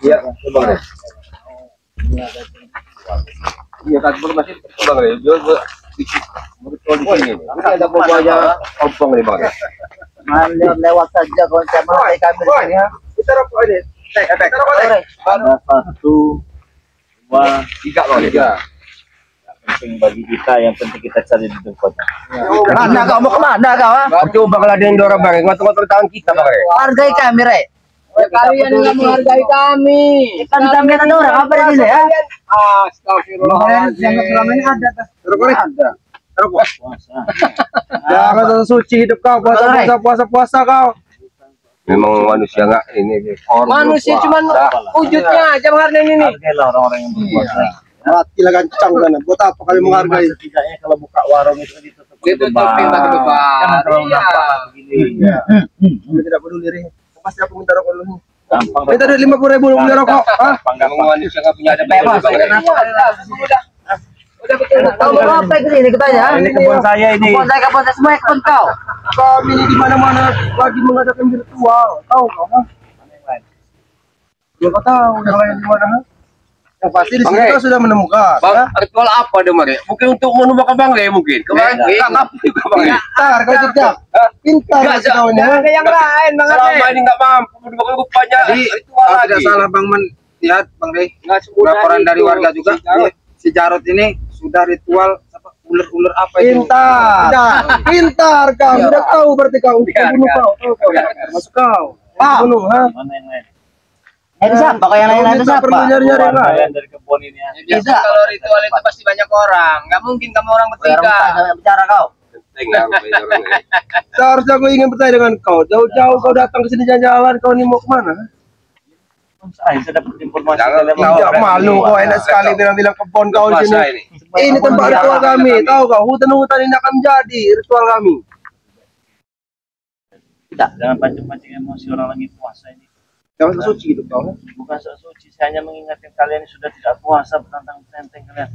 Iya, Bang. Iya kan masih Bang. Jual betul di sini. Ini ada buahnya ompong nih Bang. Lewat saja kalau sama kami sini ya. Kita rokok ini. Kita rokok deh. Ada 1, 2, 3 loh, 3. penting bagi kita, yang penting kita cari di tempatnya. Mana kau mau kemana kau? Coba kalau ada yang dorong Bang, ngotot-ngotot tangan kita Bang. Hargai kami, Re. Kalian yang menghargai kami. Kan kami ada orang apa di sini ya? Astagfirullahaladzim. Yang selama ini ada. Rokok ada. Rokok. Puasa. Jangan suci hidup kau, puasa kau. Memang manusia enggak ini. Manusia cuma wujudnya aja menghargai ini. Hargailah orang-orang yang berpuasa. Mati lah kencang kan. Buat apa kalian menghargai? Setidaknya kalau buka warung itu ditutup Ditutupin bagi Jangan terlalu Iya. nampak begini. Kami tidak peduli nih. Pasti aku minta rokok dulu. Gampang. Minta duit 50.000 beli rokok. Ah, Gampang. manusia enggak punya ada Bebas. Udah betul. Kau mau apa ke sini katanya? Ini kebun saya ini. Kebun saya semua kebun kau. kami ini di mana-mana lagi mengadakan virtual. Tahu kau? Ha? Ya kau tahu yang lain di mana? Ha? Yang pasti di sini kita sudah menemukan. Bang, ritual apa deh Mare? Mungkin untuk menemukan Bang Le mungkin. Kemarin apa juga Bang Le? Pintar kau cerdas. Pintar kau ini. Ada yang lain Bang Le. Selama ini enggak mampu menemukan rupanya ritual lagi. Tidak salah Bang Men, lihat Bang Rey, laporan dari warga juga si Jarot ini sudah ritual ular-ular apa itu? Pintar kau. Sudah tahu berarti kau untuk membunuh kau. Tahu kau. Termasuk kau. Bunuh, ha? Mana yang lain? Itu siapa? Kau yang lain itu siapa? Perlu nyari-nyari lah. Kalian dari kebun ini ya. Biasa kalau ritual itu pasti banyak orang. Enggak mungkin kamu orang bertiga. Jangan bicara kau. Seharusnya aku ingin bertanya dengan kau. Jauh-jauh kau datang ke sini jalan-jalan. Kau ini mau kemana? Saya dapat informasi Tidak malu kau, enak sekali bilang-bilang kebun kau di sini. Ini tempat ritual kami. Tahu kau, hutan-hutan ini akan menjadi ritual kami. Jangan pancing-pancing emosi orang lagi puasa ini. Jangan suci itu kau. Bukan sok suci, saya hanya mengingatkan kalian yang sudah tidak puasa tentang tenteng kalian.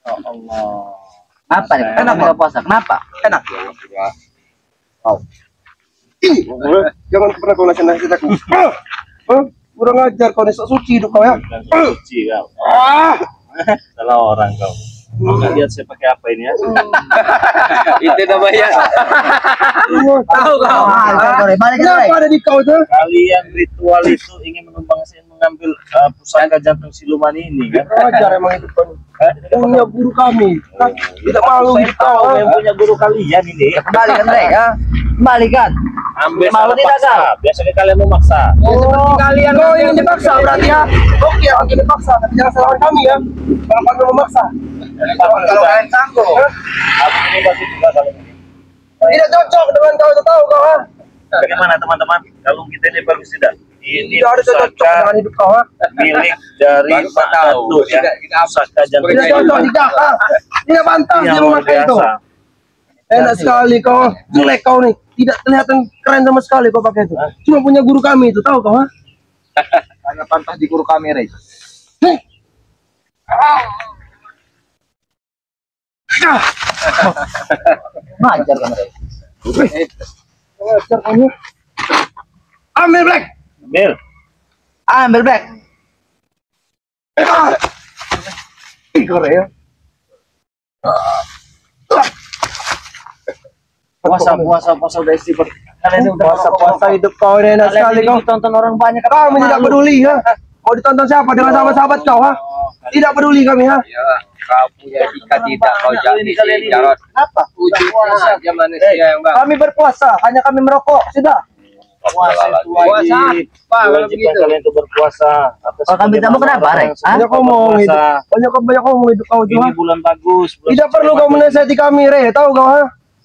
Ya Allah. Apa nih? Kenapa kau puasa? Kenapa? Enak. Kau. Jangan pernah kau nasihat aku. Kurang ajar kau, nih sok suci hidup kau ya. Bukan sok suci kau. Salah orang kau. Nggak lihat saya pakai apa ini ya? Itu namanya. Tahu kau. Balik ke Kenapa ada di kau tuh? Kalian ritual itu ingin mengambil pusaka jantung siluman ini kan? Ajar emang itu kau. Punya guru kami. Tidak malu Saya hidup tahu kau. yang punya guru kalian ini. Kembalikan mereka. Kembalikan. Ambil Malu salah tidak, paksa. Biasanya kalian memaksa. Seperti kalian kau ingin dipaksa berarti ya. Oke, aku dipaksa, tapi jangan salahkan kami ya. Kalau kau memaksa. Kalau kalian sanggup, Aku ini masih juga kalian ini. Tidak cocok dengan kau itu tahu kau ha. Bagaimana teman-teman? Kalau kita ini bagus tidak? Ini Tidak ada cocok pusaka dengan hidup kau ha. milik dari Pak Datuk ya. Pusaka jantung Tidak cocok, tidak ha. Tidak pantas yang dia luar memakai itu. biasa. Enak sekali kau, jelek kau nih. Tidak kelihatan keren sama sekali kau pakai itu. Cuma punya guru kami itu, tahu kau ha? hanya pantas di guru kami Rey. Ngajar kan mereka. Ajar kamu. Ambil black. Ambil. Ambil back. Korea. Puasa udah istighfar. Kalian udah Puasa hidup kau ini enak sekali kau. Ditonton orang banyak. Kami tidak peduli ha. Mau ditonton siapa dengan sahabat-sahabat kau ha? Tidak peduli kami ha. Ya, kau punya etika tidak kau jadi si Jarot. Apa? Wujudnya aja manusia yang Bang. Kami berpuasa, hanya kami merokok, sudah. Puasa itu Puasa wajib. apa kalau Wajib begitu? kalian itu berpuasa. Kalau kami tamu kenapa, Rek? Banyak ngomong hidup. Banyak ngomong hidup kau Ini juga. bulan bagus. bulan Tidak suci perlu kau Ramadan. menasihati kami, Re. Tahu kau ha?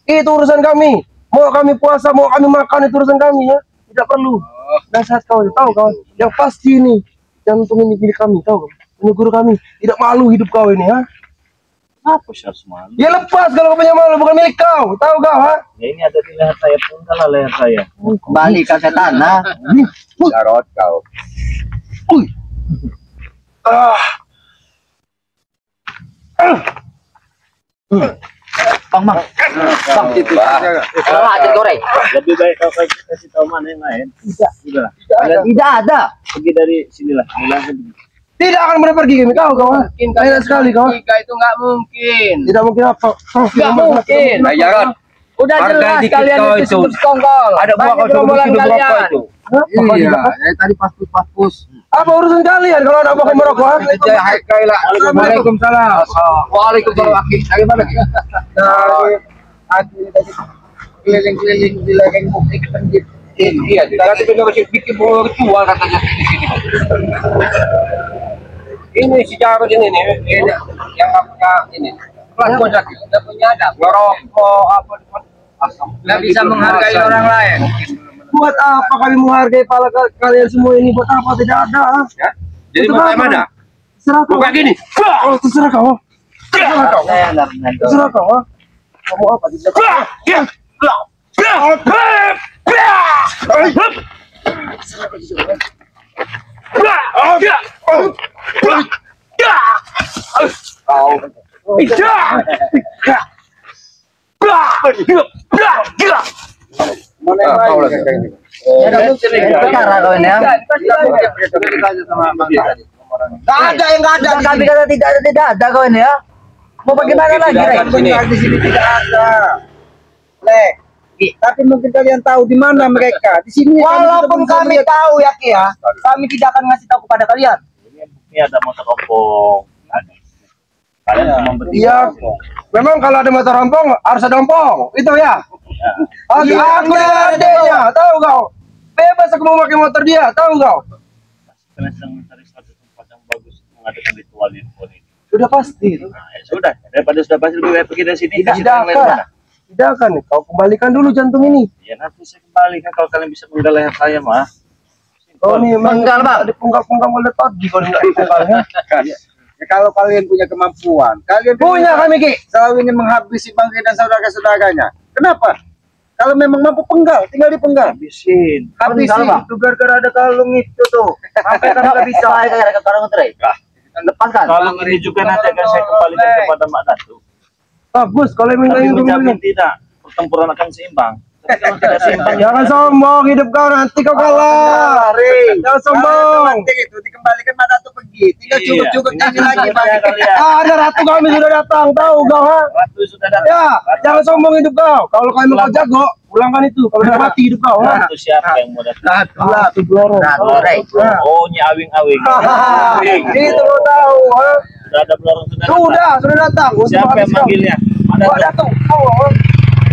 Itu urusan kami. Mau kami puasa, mau kami makan itu urusan kami ya. Tidak perlu. Nasihat kau, tahu kau. Yang pasti ini jantung ini milik kami, tahu kau. Ini guru kami. Tidak malu hidup kau ini ha. Apa sih harus malu? Ya lepas kalau kau punya malu, bukan milik kau. Tahu kau ha? Ya ini ada di leher saya pun kalah leher saya. Kembali ke setan, ha? Jarot kau. Uy. Ah. Bang, bang. Bang, Itu saja. kalau aja goreng. Lebih baik kau kasih tahu mana yang lain. Tidak. Sudah. Tidak ada. Pergi dari sinilah. Langsung. Tidak akan pernah pergi kami, tahu kau? Banyak sekali kau. Jika itu nggak mungkin. Tidak mungkin apa? Nggak mungkin. Nah, jangan. Udah Harga jelas dikit kalian kau itu itu. sekongkol. Ada buah kau gerombolan hidup berapa kalian. itu? Iya, ya tadi pas-pus. Apa urusan kalian kalau ada pakai merokok? Ha? Waalaikumsalam. Waalaikumsalam. Aki, dari mana? Dari Aki tadi keliling-keliling di lereng bukit penjit. Iya, jadi kita masih bikin buah ritual katanya di sini. Ini si Jarod ini nih, ini yang nggak punya ini. Kelas kocak, nggak punya ada ngerokok apa nggak bisa menghargai orang lain. Buat apa kami menghargai pala kalian semua ini? Buat apa? Tidak ada. Ha? Ya? Jadi Untuk mau apa? kayak mana? Terserah kau. Mau kayak gini? Oh, terserah kau. Terserah kau. Saya nggak Terserah kau. Ha? Kamu apa? Tidak. Mana yang Kau lain? lagi kayak gini. Bicara kau ini ya. Nggak ada yang nggak ada. Kami kata tidak ada kau ini ya. Mau bagaimana lagi, Tidak Rey? ada di sini. Di sini tidak ada. Lek. Tapi mungkin kalian tahu di mana mereka. Di sini. Walaupun kami tahu ya Ki ya, kami tidak akan ngasih tahu kepada kalian. Ini ada motor ompong. Kalian cuma bertiga. Iya. Memang kalau ada motor rompong harus ada ompong. Itu ya. Aku dengan adanya, tahu kau? Bebas aku mau pakai motor dia, tahu kau? Kalian sedang mencari suatu tempat yang bagus untuk mengadakan ritual ini. Sudah pasti itu. Nah, ya sudah. Daripada sudah pasti lebih baik pergi dari sini. Tidak kasih tahu yang lain akan. mana. Tidak akan. Kau kembalikan dulu jantung ini. Ya nanti saya kembalikan kalau kalian bisa menggal leher saya mah. Kau nih Penggal, Bang. Ada penggal-penggal mulai tadi kau enggak dipenggalnya. Ya, kalau kalian punya kemampuan, kalian Punya kami Ki. selalu ingin menghabisi Bangke dan saudara-saudaranya. Kenapa? Kalau memang mampu penggal, tinggal dipenggal. Habisin. Habisi Penggal, Bang. itu gara-gara ada kalung itu tuh. Sampai kan nggak bisa. Saya kira kata orang Rey. Lepaskan. Kalau ini juga nanti akan saya kembalikan kepada Mak Datu. Bagus kalau yang Tapi ingin menjamin tidak pertempuran akan seimbang. Tapi kalau tidak seimbang ya Jangan sombong, hidup kau nanti kau kalah. Jangan sombong. Penting itu dikembalikan mana tuh pergi. Tinggal Iya. cukup-cukup Ini nyanyi sudah lagi saya Bang. kalian. Ada ratu kami sudah datang, tahu kau ha? Ratu sudah datang. Ya, jangan sombong hidup kau. Kalau kau mau jago, ulangkan itu. Kalau udah mati hidup kau ha? Ratu siapa yang mau datang? Ratu Blorong. Ratu Rey. Oh, Nyi Awing-awing. Itu kau tahu ha? Sudah ada belorong sudah datang. Sudah datang. Untuk Siapa yang habis kau. manggilnya? Ada Buat Datuk, kau ha?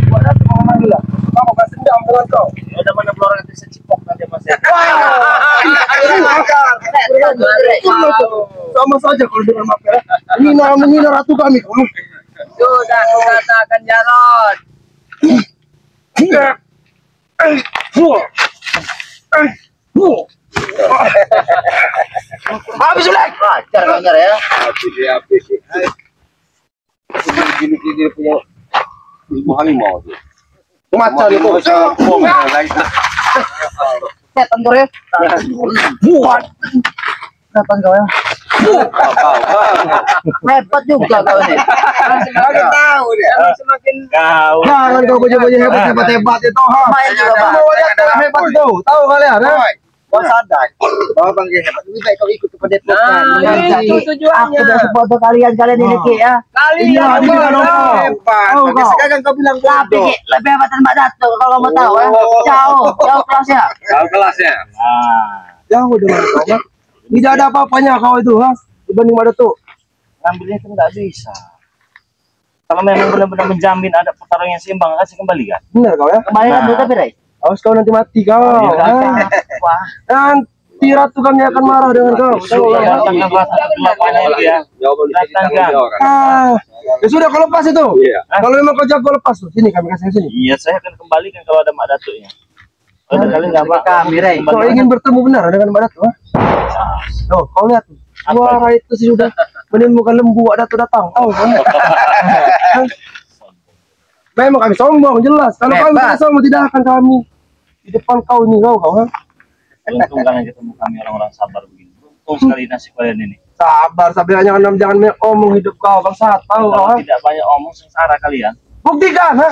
Buat Datuk kau manggil lah. Kau balas dendam dengan kau. Ada mana belorong nanti saya cipok nanti Mas ya. Sama saja kalau dengan mafia. Menghina ratu kami kau. Sudah katakan Jarod. Habis sudah. Wajar kau nyari ya. Habis. Gini punya ibu harimau tuh. Macan itu. Setan kau ya. Buat. Setan kau ya. Hebat juga kau ini. Semakin tahu dia, semakin Kau. Jangan kau punya hebat itu ha. Main juga Bang. Kamu lihat cara hebat itu. Tahu kalian ha? Boy, kau sadar bahwa Bangke hebat. Lebih baik kau ikut kepada Depokan. Itu tujuannya. Aku udah support kalian ini Ki ya. Iya, di bilang apa? Hebat. Tahu Bangke kau. sekarang kau bilang Tapi bodoh. Ki, lebih hebat dari Mbak Datu kalau mau tahu ya. Jauh kelasnya. Tahu kelasnya. Nah, Jauh dengan kau ha. Tidak ada apa-apanya kau itu ha. Dibanding pada tuh. ngambilnya kan nggak bisa. Kalau memang benar-benar menjamin ada pertarungan yang seimbang, kasih kembali kan? Benar kau ya. Kembali kan dulu tapi Rey. Awas kau nanti mati kau. ha. Wah. Nanti ratu kami akan marah dengan kau. Tahu Sudah kau, ha? datang ke lapangan itu ya. Jawaban Datang kan? Ya sudah kau lepas itu. Iya. Kalau memang kau jago lepas tuh. Sini kami kasih ke sini. Iya, saya akan kembalikan kalau ada Mak Datuknya. Kalau ada kali nggak Pak? Kami Rey. Kau ingin bertemu benar dengan Mbak Datu ha? Tuh, kau lihat tuh. Suara itu sih sudah menemukan lembu ada tuh datang. Tahu kan? Memang kami sombong jelas. Kalau kami tidak sombong tidak akan kami di depan kau ini kau ha? Untung kalian ketemu kami orang-orang sabar begini. Untung sekali nasib kalian ini. Sabar, jangan omong hidup kau bangsat. Tahu kau ha? Kalau tidak banyak omong sengsara kalian. Buktikan, ha?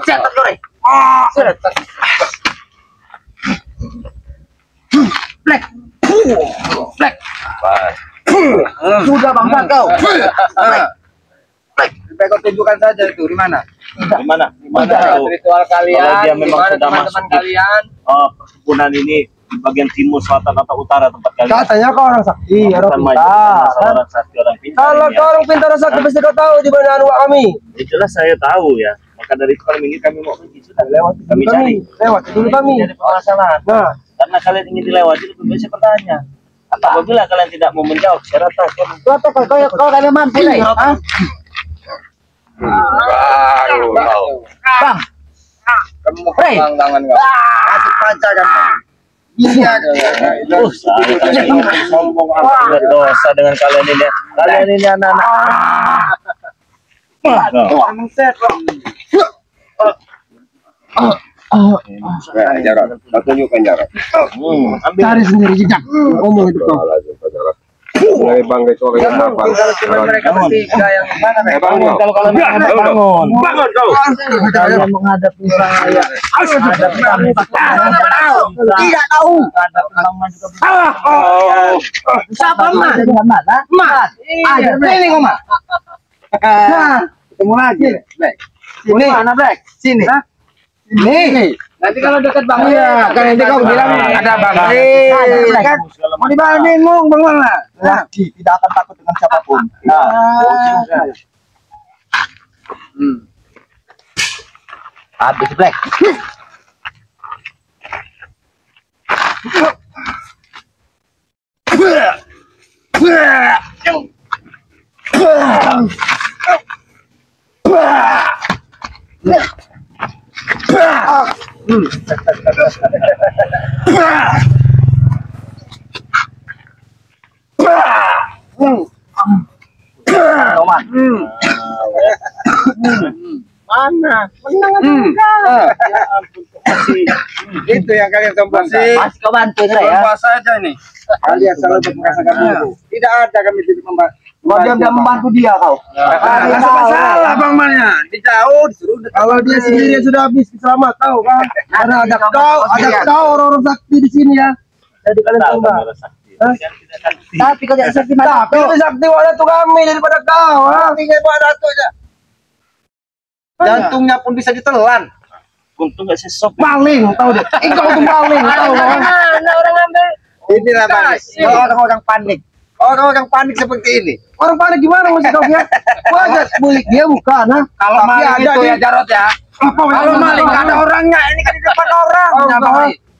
Cetak lu, Re. Black. Black. Sudah bangsa kau. Lebih kau tunjukkan saja itu di mana. Di mana? Di mana? Ritual kalian, Kalau dia memang gimana sudah teman-teman masuk di- kalian? Perkebunan ini di bagian timur, selatan atau utara tempat kalian. Katanya kau orang sakti, orang Bukan maju, pintar. masalah orang sakti, orang pintar. Kalau ini kau ya. orang pintar orang sakti pasti kau tahu di mana anak kami. Ya jelas saya tahu ya. Maka dari itu kalau ingin kami mau pergi sudah Lewat kami cari. lewat dulu kami. Jadi permasalahan. Nah, Karena kalian ingin dilewati, lebih baik saya bertanya. Apabila kalian tidak mau menjawab, saya rata Kau kalian mampu, Re. Hah? Bang. Kamu mau Hei. tangan kau. Kasih panca kan. Iya. sombong amat dosa dengan kalian ini. Kalian ini anak-anak. Emang set. Jarot, kau tunjukkan Jarot. Ambil. cari sendiri jejak. Ngomong itu kau. Mulai bangga itu orang apa? Cuma mereka bertiga yang mana? Bangun kalau kalian bangun. Bangun kau. Kalian menghadapi saya. Menghadapi kami. Tidak tahu. Menghadapi Bang Man juga. Siapa Mas? Mana? Mas. Ada ini kok, Mas. Ketemu lagi. Black. Sini mana, Black? Sini. Ini. Nanti kalau dekat Bang, Iya, kan nanti kau bilang ada Bang Ri. Kan mau dibawa bingung Bang Mala. Lagi tidak akan takut dengan siapapun. Habis, Black. Roman. Mana? Itu yang kalian sombong sih. Mas kau bantu saya ya. Puasa aja nih. Kalian selalu merasakan dulu. Tidak ada kami tidak membantu. Kau diam-diam membantu dia kau. Salah Bang Malnya. Dijauh disuruh. Kalau dia sendiri sudah habis selamat tahu kan? Karena ada kau orang-orang sakti di sini ya. Jadi kalian tahu nggak? Hah? Tapi kau tidak sakti mana Tapi lebih sakti wadah tuh kami daripada kau. Ha? Tinggal buat datuknya. Jantungnya pun bisa ditelan. Untung gak sesop. Maling tahu deh. Kau tuh maling tahu kan? mana orang ambil? Inilah Bang. Orang-orang panik. Orang-orang panik seperti ini. Orang panik gimana masih kau ya? Wajar bulik dia bukan, ha? Kalau Tapi maling ada itu di- ya Jarot ya. Apa Kalau maling nggak ada orangnya. Ini kan di depan orang.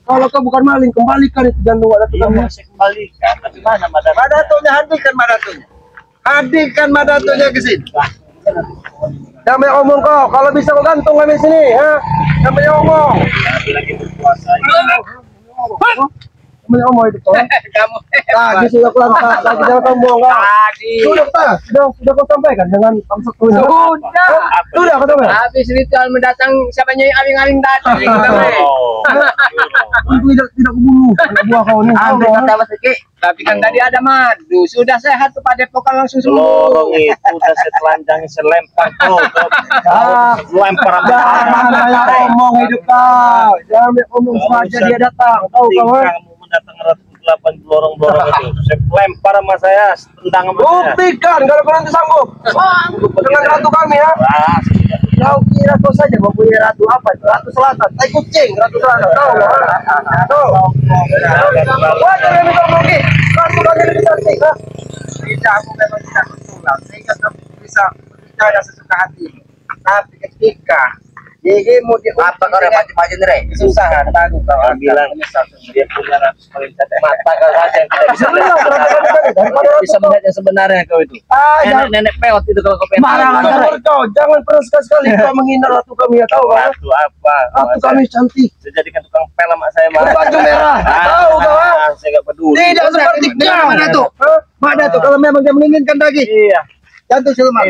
Kalau kau bukan maling, kembalikan itu jantung wadah tuh Iya kami. mau saya kembalikan. Tapi mana madam? Madatunya hadirkan madatunya. Hadirkan madatunya ke sini. Jangan banyak ngomong kau. Kalau bisa kau gantung kami sini, ha? Jangan banyak ngomong. Lagi berpuasa. Banyak ngomong itu kau. Kamu Lagi sudah kelar lagi jangan sombong kau. tadi. Sudah kau sampaikan jangan bangsat kau ini. Sudah kau sampaikan. Habis ritual mendatang siapa nyai aling-aling tadi. Untuk tidak kubunuh anak buah kau ini. Ambil kata Mas Eki. Tapi kan tadi ada madu, sudah sehat tuh Pak Depokan langsung sembuh. Lorong itu udah saya telanjangi, saya lempar tuh. Lempar sama Jangan banyak ngomong hidup kau. Jangan banyak ngomong sengaja dia datang. Tahu kau ha? Kamu mendatang Ratu 8 lorong-lorong itu. Saya lempar sama saya, tendang sama saya. Buktikan kalau kau nanti sanggup. Dengan ratu kami ya. Ah, sudah. Kau kira kau saja mempunyai ratu apa? Itu ratu selatan. Tai kucing, ratu selatan. Tahu kau? Tahu. Wajar yang bisa rugi. Ratu kami lebih cantik. Ha? Tidak, aku memang tidak ketulang. Sehingga kamu bisa percaya sesuka hati. Tapi ketika gigimu Apa kau dapat maju nih, Re? kesusahan, tanggung kau Orang bilang dia punya ratus paling cantik mata kau saja yang tidak bisa bisa melihat yang sebenarnya kau itu. Nenek peot itu kalau kau pengen. Marah kau. Jangan pernah sekali-sekali kau menghina ratu kami ya. Tahu kau? Ratu apa? Ratu kami cantik. Saya jadikan tukang pel sama saya mah. Berbaju merah. Tahu kau? Ha? Saya nggak peduli. Tidak seperti kau. Madatu. Madatu kalau memang dia menginginkan lagi. Iya. jantung siluman.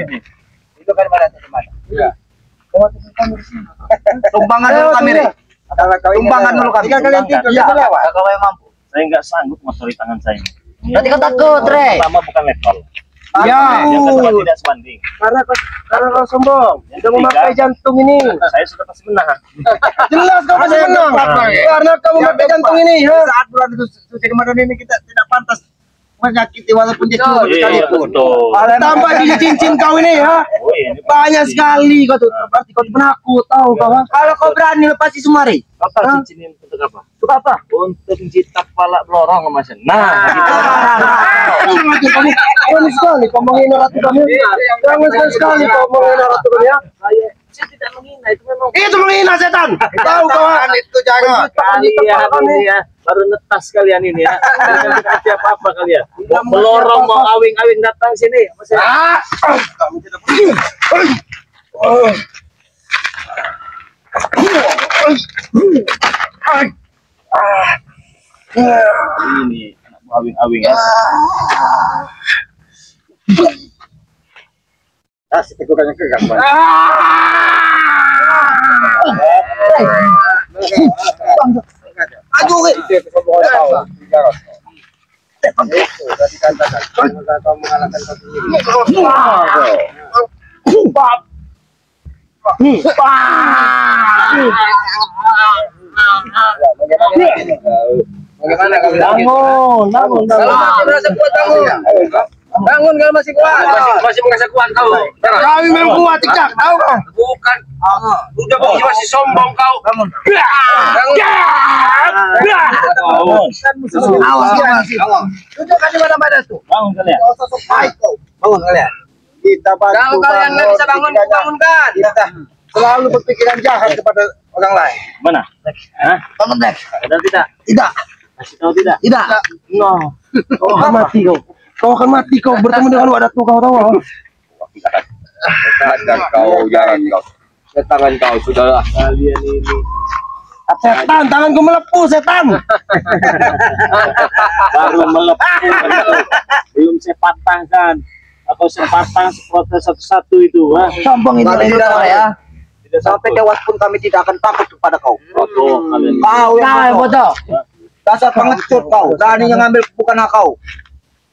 Itu kan Madatu di mana? Iya. Tumbangan dulu kami, Re. Kalau kau Tumbangan dulu kami. Jika kalian tidur, Iya, jangan lewat. kau yang mampu. Saya nggak sanggup motori tangan saya. Nanti kau takut, Re. Pertama bukan level. Ya. Yang kedua tidak sebanding. Karena kau sombong. Sudah memakai jantung ini. Saya sudah pasti menang. Jelas kau pasti menang. Karena kau memakai jantung ini. Ha? Saat bulan itu suci Ramadan ini kita tidak pantas menyakiti walaupun dia curut sekalipun. Tambah di cincin kau ini, ha? Oh, ini Banyak sekali kau tuh. Berarti kau tuh penakut, tahu kau? Ha? Kalau kau berani lepas si Sumari. kau tahu cincin ini untuk apa? Untuk apa? Untuk menjitak kepala belorong Mas. Nah, gitu. Kamu berani sekali kau menghina ratu kami. Jangan sekali kau menghina ratu kami, ya? Saya tidak menghina, itu memang Itu menghina setan. Tahu kau? Ha? Itu jangan. kalian ini ya, baru netas kalian ini ya. Jangan kasih apa-apa kalian. Mau melorong, mau awing-awing datang sini. Mas. Ini anak buah awing-awing ya. Kasih tegukannya ke kamu. Aduh, Itu kesombongan kau. Jarot. Itu sudah dikatakan. Kau mengalahkan kau sendiri. Bagaimana kau bilang gitu? Bangun. Kalau masih merasa kuat bangun. Bangun kalau masih kuat. Masih merasa kuat kau. Kami memang kuat, tidak tahu kau? Bukan. Udah begini masih sombong kau. Bangun. awas kau masih. Tunjukkan di mana-mana tuh. Bangun kalian. Sosok baik kau. Bangun kalian. Kita bantu. Kalau kalian nggak bisa bangun, bangunkan. Kita selalu berpikiran jahat kepada orang lain. Mana? Hah? Bangun, Black. Ada tidak? Tidak. Kasih tahu tidak? Tidak. No. Kau akan mati kau. Kau akan mati kau bertemu dengan wadah tuh kau tahu kau? Dan kau jangan kau. Tangan kau sudahlah. Kalian ini Setan, tanganku melepuh setan. baru melepuh. Belum saya patahkan. Atau saya patah protes satu-satu itu. Ha? Sombong ini Kami tidak tidak ya. Tidak Sampai satu. dewas pun kami tidak akan takut kepada kau. Foto kalian. Kau yang bodoh. Dasar pengecut kau. Berani yang ngambil bukan hak kau.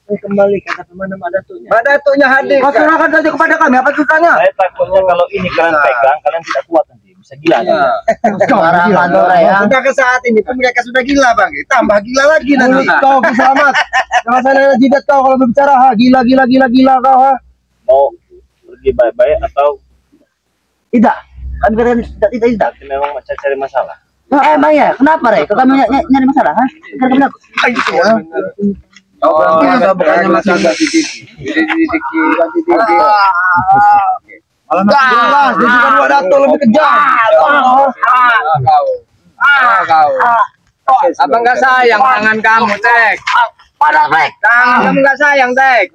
Kembali kata teman ada tuhnya. Pada tuanya hadir. Kau serahkan saja kepada kami. Apa susahnya? Saya takutnya kalau ini kalian pegang, kalian tidak kuat nanti. Bisa gila. Sembarangan orang ya. Sudah ke saat ini pun mereka sudah gila bang. Tambah gila lagi nanti. Mulut kau selamat. Jangan sana jidat kau kalau berbicara. Ha, gila kau ha. Mau pergi baik-baik atau Tidak. Kami katakan tidak. nanti memang macam cari masalah. Emang ya? Kenapa, Rey? Kau kami nyari masalah, ha? Kenapa? Kau bukannya masalah Malah makin jelas. Dia juga dua dato lebih kejam. kau. Abang nggak sayang tangan kamu, Tek. Pada, Rey. Tangan kamu nggak sayang, Tek.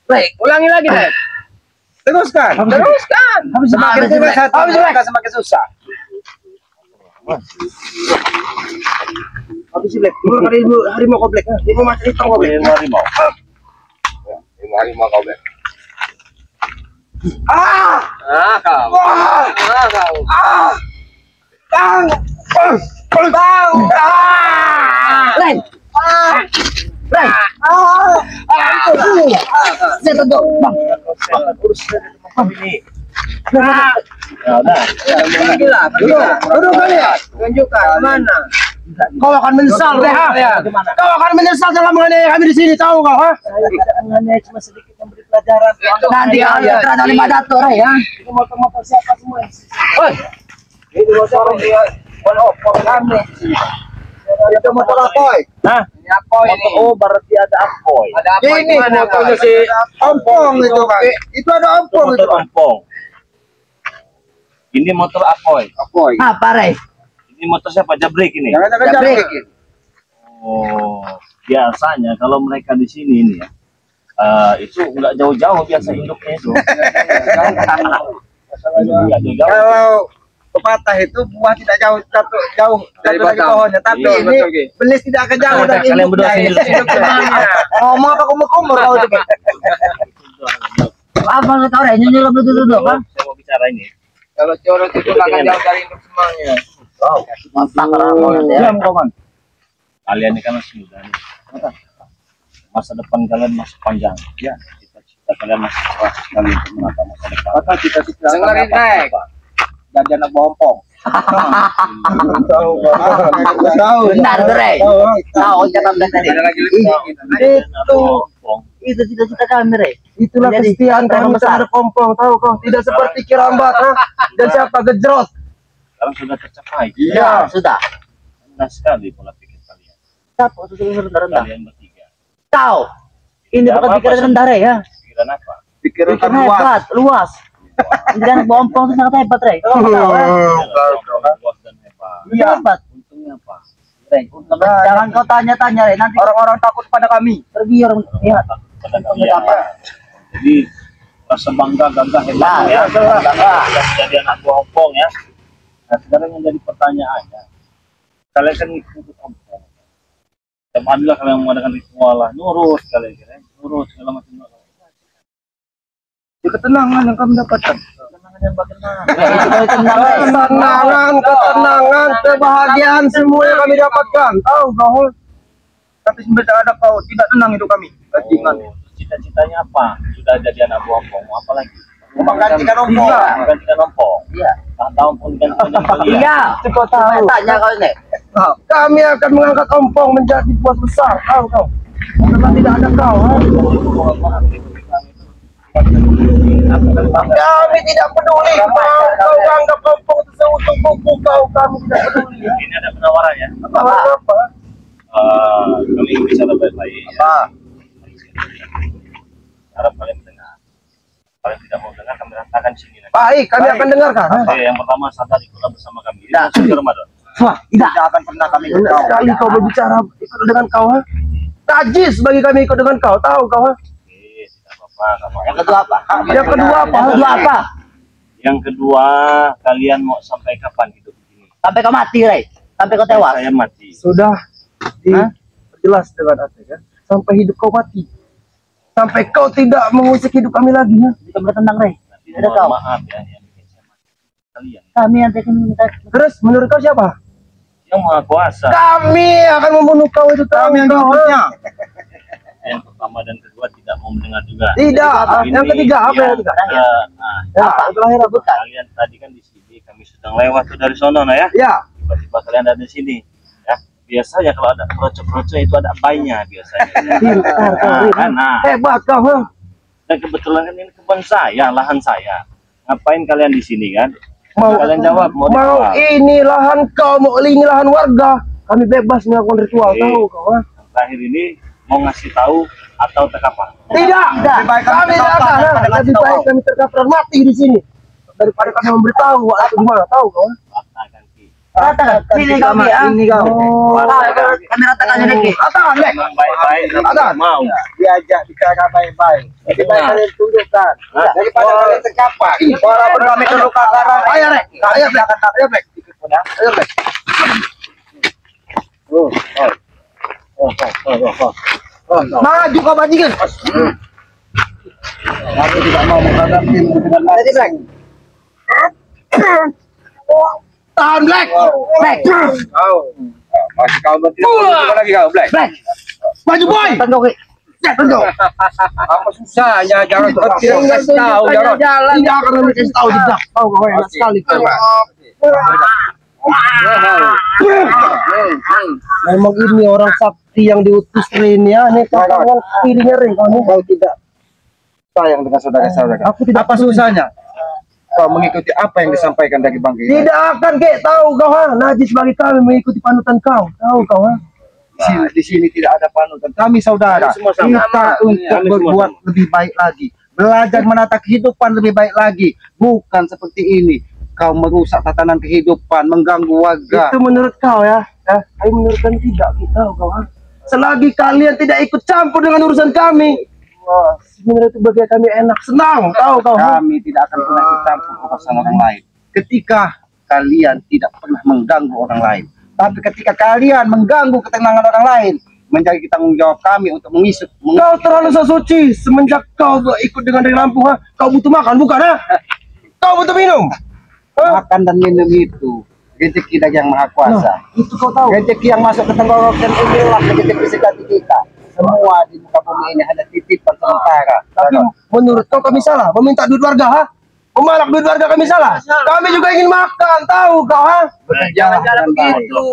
Rey. Ulangi lagi, Tek. Teruskan. Semakin tugas hati mereka semakin susah. Habis si Black. Ibu harimau kau Black. Ibu macam hitam kau Black. Harimau. Harimau kau Black. Ah, kau. Kau. Rey. Rey. Saya tentu. Bang. Ini. Ya udah. Gila. Duduk kalian. Tunjukkan mana. Kau akan menyesal deh ha. Kau akan menyesal dalam menganiaya kami di sini tahu kau ha. Saya tidak menganiaya, cuma sedikit memberi pelajaran. Nanti kalian terhadap 5 dato, Rey ya. Itu motor-motor siapa semua? Oi. Itu motor dia. One kami. Itu motor apoy. Hah? Ini apa ini? Oh, berarti ada apoy. Ada apa Ini di mana, kau? motornya si ompong itu bang. Itu ada ompong itu Motor bang. ompong. Ini motor apoy. Apoy. Apa, Rey? Ini motor siapa? Jabrik ini. Jangan Jabrik. jabrik. Oh, biasanya kalau mereka di sini ini ya, itu nggak jauh-jauh biasa induknya itu. Nggak jauh-jauh. Kalau pepatah itu buah tidak jauh jauh Dari lagi batang. pohonnya, tapi Iya, ini betul, Ki. belis tidak akan jauh Udah, dari kalian berdua sini dulu. Ngomong apa kumur-kumur kau itu? Apa lu tahu, Rey? Nyunyul duduk, Bang. Saya mau bicara ini. Kalau curut itu nggak akan jauh dari induk semuanya. Mantap, Rey. Diam kau man. Kalian ini kan masih muda nih. masa depan kalian masih panjang. Ya, cita-cita kalian masih keras sekali untuk menata masa depan. Maka cita-cita Dengerin, Nek. dan anak bompong. Tahu, tahu. Benar, Rey. Tahu ucapan tadi. Ada lagi Itu cita-cita kami, Rey. Itulah Jadi, kesetiaan preman kami besar. terhadap Pompong, tahu kau? Tidak seperti Kirambat, ha? Dan siapa Gejrot? Sekarang sudah tercapai. Ya, sudah. Rendah sekali pola pikir kalian. Siapa sudah rendah-rendah? Kalian bertiga. Kau. Ini Ya, bukan apa-apa, pikiran rendah, Rey, ya. Pikiran apa? Pikiran Pikiran luas. hebat, luas. Jadi anak bompong itu sangat hebat, Rey. Kau tahu, ya? Luas dan hebat. Iya. Hebat. Untungnya apa? Rey, jangan kau tanya-tanya, Rey. Nanti orang-orang takut pada kami. Pergi orang lihat. Pada kalian. Jadi rasa bangga, gagah, hebat Ya, ya. Yang jadi anak bompong ya. Nah, sekarang yang jadi pertanyaannya, kalian kan ikut ompong. Dan adalah kalian mengadakan ritual lah, nurut kalian kira, nurut segala macam. Itu ketenangan yang kami dapatkan. Ketenangan, ketenangan, kebahagiaan semua yang kami dapatkan. Tahu kau? Tapi sebenarnya ada kau tidak tenang hidup kami. Bajingan. Oh, cita-citanya apa? Sudah jadi anak bompong, mau apa lagi? Menggantikan ompong. Iya. Menggantikan ompong. Iya. Tak tahu pun gantikan kalian. Iya. Itu kau tahu. Tanya kau ini. Kami akan mengangkat Ompong menjadi bos besar. Tahu kau? Karena tidak ada kau, ha? Kami tidak peduli. Mau kau anggap Ompong itu seutuh buku kau, kami tidak peduli. Ya. Ini ada penawaran ya. Apa? Kami bisa lebih baik. Ya. Harap kalian mendengar. Kalian tidak mau dengar, kami ratakan sini. Nanti. Baik, kami akan dengarkan. Ha? Oke, yang pertama sadar ikutlah bersama kami. Ini Nah. sudah Ramadan. Wah, tidak. Tidak akan pernah kami ikut Enak kau. sekali kau berbicara ikut dengan kau, ha? Najis bagi kami ikut dengan kau, tahu kau, ha? Oke, tidak apa-apa. Kamu Yang kedua apa? Yang kedua apa? Yang kedua apa? Yang kedua, kalian mau sampai kapan hidup begini? Sampai kau mati, Rey. Sampai kau tewas. Saya mati. Sudah Hah? jelas dengan hati, ya? Sampai hidup kau mati. Sampai kau tidak mengusik hidup kami lagi, ha? Kita bertentang, Rey. Nanti Ada mohon kau. maaf ya, yang bikin saya mati. Kalian Kami nanti akan minta. Terus menurut kau siapa? yang maha kuasa. Kami akan membunuh kau itu, tahu Kami yang kau, ha? diikutnya. Yang pertama dan kedua tidak mau mendengar juga. Tidak. Ini Yang ketiga apa yang ketiga? Nah, Ya, itu lahir apa? kalian tadi kan di sini, kami sedang lewat tuh dari sono nah ya. Ya. Tiba-tiba kalian ada di sini. Ya, biasanya kalau ada kroco-kroco itu ada bayinya biasanya. Pintar kau, Nah, nah. hebat kau, ha? Dan kebetulan kan ini kebun saya, lahan saya. Ngapain kalian di sini kan? Mau- Kalian jawab mau Mau ritual. ini lahan kau, mau ini lahan warga. Kami bebas melakukan ritual, Oke. tahu kau, ha? Yang terakhir ini mau ngasih tahu atau tak apa? Tidak. Lebih baik kami Kami tidak terkapar akan, ha? daripada Lebih kasih baik tahu. kami terkapar mati di sini daripada kami memberitahu atau gimana, tahu kau, ha? Katakan Ki. Ratakan. Sini kami, ah. Ini kau. Kami ratakan ini, Ki. Katakan, Lek. Memang baik-baik, tapi Ada. tak mau. Diajak bicara baik-baik. Lebih baik kalian tundukkan. Daripada kalian terkapar. Walaupun kami terluka karena Ayo, Lek. Ayo, Lek. Ayo, Lek. Ayo, Lek. Maju kau bajingan. kami tidak mau menghadapi dengan Jadi, Black. Tahan, Black. Black. kau. Masih kau bertindak lagi kau, Black. Black. Maju, boy. Tengok, Ki. Tengok. Apa susahnya jangan tidak kasih tahu jangan. Tidak akan kami kasih tahu tidak. Tahu kau enak sekali kau. Memang ini orang sakti yang diutus Rin ya. Nih tangan kirinya Rin kau nih. Kau tidak sayang dengan saudara-saudara. Aku tidak Apa susahnya? Kau mengikuti apa yang disampaikan dari Bang Gina? tidak akan kek tahu kau ha. Najis bagi kami mengikuti panutan kau. Tahu kau ha. Di sini tidak ada panutan. Kami saudara. Kami semua sama. Kita untuk Kami semua berbuat sama. lebih baik lagi. Belajar menata kehidupan lebih baik lagi. Bukan seperti ini. Kau merusak tatanan kehidupan, mengganggu warga. Itu menurut kau ya. Tapi menurut kami tidak. Kita tahu kau ha. Selagi kalian tidak ikut campur dengan urusan kami. Wah, sebenarnya itu bagi kami enak, senang. Tahu kau ha. Kami tidak akan pernah ikut campur urusan orang lain. Ketika kalian tidak pernah mengganggu orang lain. Tapi ketika kalian mengganggu ketenangan orang lain, menjadi tanggung jawab kami untuk mengisut. Kau terlalu sesuci semenjak kau ikut dengan dari lampu ha. Kau butuh makan bukan ha? Kau butuh minum. Ha? Makan dan minum itu rezeki dari yang maha kuasa. Nah, itu kau tahu. Rezeki yang masuk ke tenggorokan inilah rezeki sejati kita. semua di muka bumi ini hanya titipan sementara. Tapi menurut kau kami salah meminta duit warga, ha? Memalak duit warga kami salah. Kami juga ingin makan, tahu kau, ha? Jangan begitu.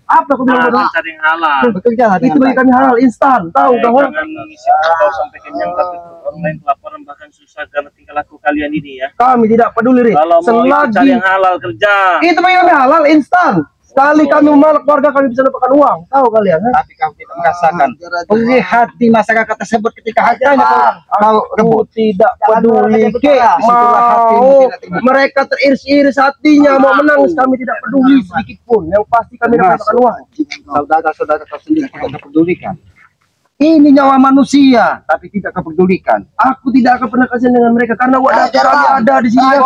Apa aku bilang bodoh? Cari yang halal. Bekerja Itu bagi kami halal instan, tahu kau, ha? Jangan mengisi kau sampai kenyang tapi orang lain kelaparan bahkan susah karena tingkah laku kalian ini ya. Kami tidak peduli, Ri. Kalau mau ikut cari Selagi yang halal kerja. itu bagi kami halal instan. Sekali kami memalak warga kami bisa dapatkan uang, tahu kalian, ha? Tapi kau tidak merasakan posisi hati masyarakat tersebut ketika hatinya kau rebut. Tidak peduli, Ki. Disitulah hatimu Mau tidak tinggal. mereka teriris-iris hatinya, mau menangis kami tidak peduli sedikit pun. Yang pasti kami dapatkan uang. Saudara-saudara kau sendiri tidak kepedulikan. Ini nyawa manusia, tapi tidak kepedulikan. Aku tidak akan pernah kasihan dengan mereka karena wadah kami ada di sini.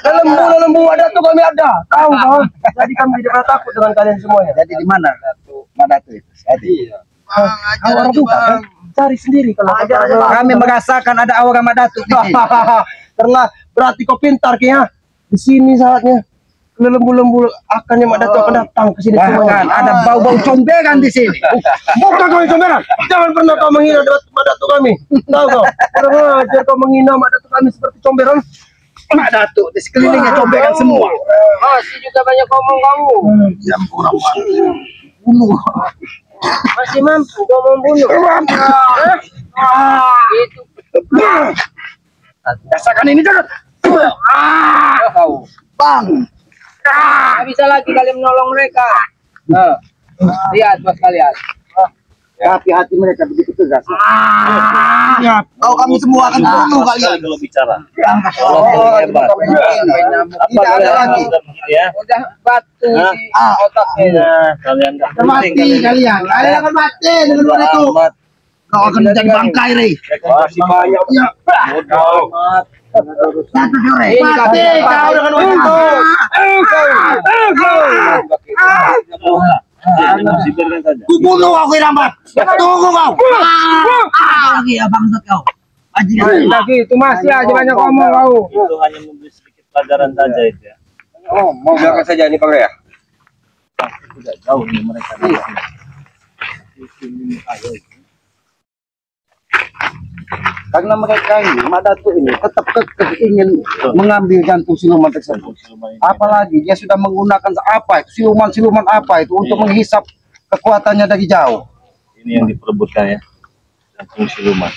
Dalam lembu wadah tuh kami ada. Tahu kau? Jadi kami tidak pernah takut dengan kalian semuanya. Jadi di mana Madatu itu? Jadi Kalau orang pintar kan cari sendiri kalau kami merasakan ada aura Madatu di sini. Karena berarti kau pintar, Ki, ya. Di sini saatnya lembu-lembu akan yang akan datang ke sini Bahkan semuanya. ada bau-bau comberan di sini. Bukan kau yang comberan. Jangan pernah kau menghina Madatu kami. Tahu kau? Kurang ajar kau menghina Madatu kami seperti comberan. Madatu di sekelilingnya comberan semua. Masih juga banyak ngomong kamu. Yang kurang bunuh. Masih mampu kau membunuh. Itu Rasakan ini jangan. kau. Bang. Nggak bisa lagi kalian menolong mereka. Lihat bos kalian. Tapi hati mereka begitu tegas. Kau kami semua akan bunuh kalian. Kalau bicara. Oh, Hebat. tidak ada lagi. Ya. Udah batu Hah? di otaknya. Nah, kalian nggak penting Mati kalian. Kalian akan mati dengan dua itu. Amat. Kau akan menjadi bangkai, Rey. Masih banyak. Ya. Bodoh amat. Ini Mati kau dengan wanita. Masih biarkan saja. Kubunuh aku Rambat. Tunggu kau. Lagi abang kau. lagi itu masih aja banyak ngomong kau. Itu hanya memberi sedikit pelajaran saja itu ya. Oh, mau biarkan saja ini, Pak ya. Tidak jauh nih mereka. Karena mereka ini, Madatu ini tetap kekeh ingin mengambil jantung siluman tersebut. Apalagi dia sudah menggunakan apa itu siluman apa itu untuk menghisap kekuatannya dari jauh. Ini yang diperebutkan ya, jantung siluman.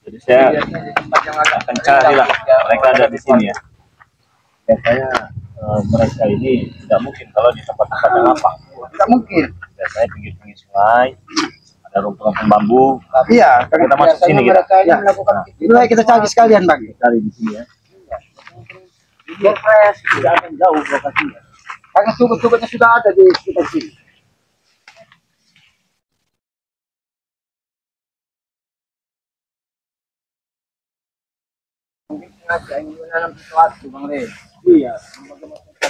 Jadi saya akan carilah mereka ada di sini ya. Biasanya mereka ini tidak mungkin kalau di tempat-tempat yang lapang. Tidak mungkin. Biasanya pinggir-pinggir sungai, ada rumpun-rumpun bambu. Iya, Kita masuk sini kita. Ya. Mulai kita cari sekalian bang. Cari di sini ya. Tidak akan jauh lokasinya. Karena sumber-sumbernya sudah ada di sekitar sini. Sengaja ingin menanam sesuatu Bang Rey. Iya.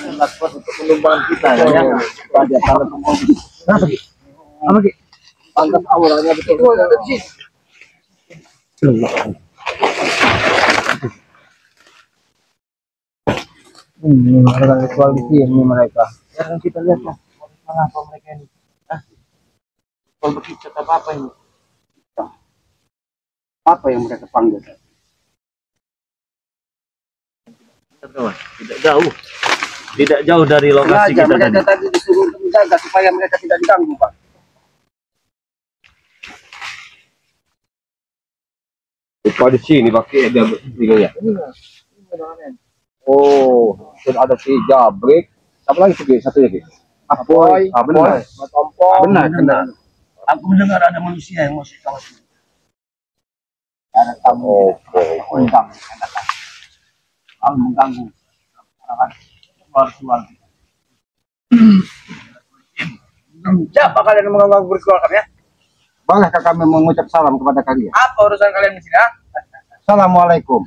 Melakukan untuk pengembangan kita ya. Pada tanah pembangunan. Apa Ki? Pantas awalnya betul. Itu ada di sini. Mereka ritual di sini mereka. Sekarang kita lihat lah. Mengapa mereka ini? Kalau begitu apa ini? Apa yang mereka panggil? Kawan, tidak jauh. Tidak jauh dari lokasi Sengaja kita mereka tadi. tadi disuruh untuk menjaga supaya mereka tidak diganggu Pak. Itu di sini pakai dia begini ya. Oh, sudah ada si Jabrik. Siapa lagi satu lagi? Apoy. Ah, benar. Benar. Aku mendengar ada manusia yang masih tahu. Ada tamu. Oh, Undang. Al mengganggu. Suar-suar. Siapa kalian yang mengganggu berkeluar kami ya? Bolehkah kami mengucap salam kepada kalian? Apa urusan kalian di sini ya? Assalamualaikum.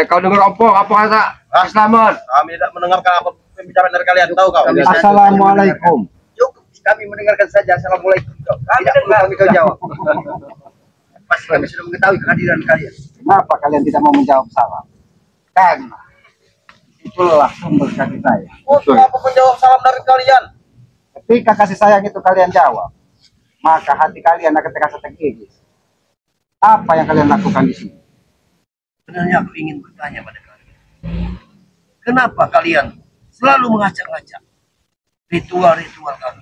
kau dengar apa kata Aslaman? Kami tidak mendengarkan apa pembicaraan dari kalian, tahu kau? Assalamualaikum. Cukup kami mendengarkan saja. Assalamualaikum. Tidak perlu kami kau jawab. Pasti kami sudah mengetahui kehadiran kalian. Kenapa kalian tidak mau menjawab salam? Karena itulah sumber kasih sayang. Untuk apa menjawab salam dari kalian? Ketika kasih sayang itu kalian jawab, maka hati kalian akan terasa tergigit. Apa yang kalian lakukan di sini? Sebenarnya aku ingin bertanya pada kalian. Kenapa kalian selalu mengacak-ngacak ritual-ritual kami?